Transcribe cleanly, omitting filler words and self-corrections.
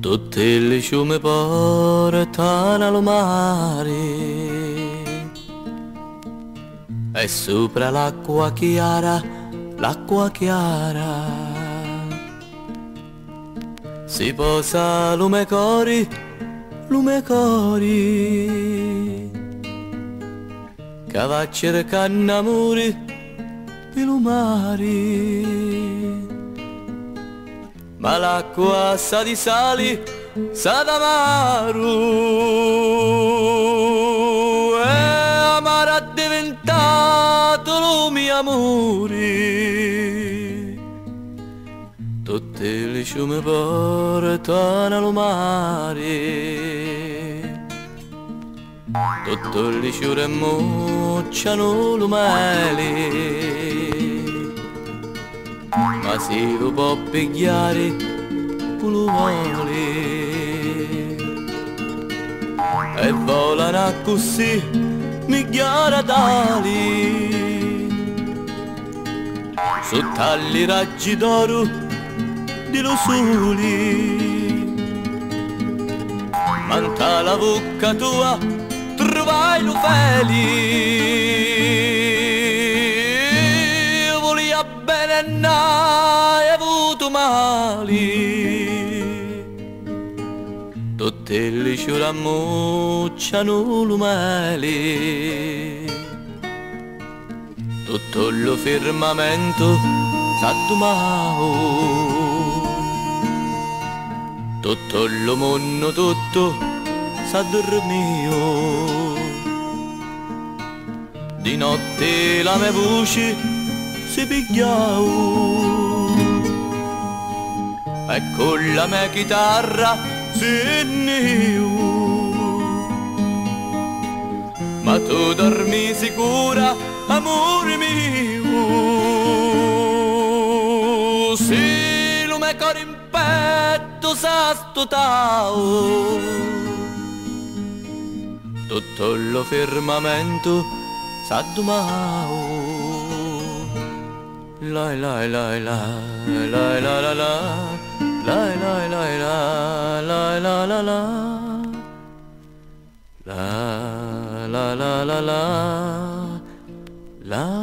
Tutte le ciume portano al mare e sopra l'acqua chiara si posa lume cori che va a cercare amore per il mare. Ma l'acqua sa di sali, sa d'amaro, e amaro è diventato lo mio amore. Tutte le ciume portano al mare, tutte le ciure mucciano l'umele. Ma se lo può pigliare lo vuole e volano così migliaia d'ali sotto agli raggi d'oro di lo sole. Manta la bocca tua trovai lo feli bene n'hai avuto mali. Tutte le ciure mucciano l'umele, tutto lo firmamento s'ha domao, tutto lo mondo tutto s'ha dormito. Di notte la mia voce si pigliau e con la mia chitarra si niu. Ma tu dormi sicura, amore mio, se lo me cor in petto sa stutau, tutto lo firmamento s'ha domau. La la la la la la la la la la la la la la la la la la la la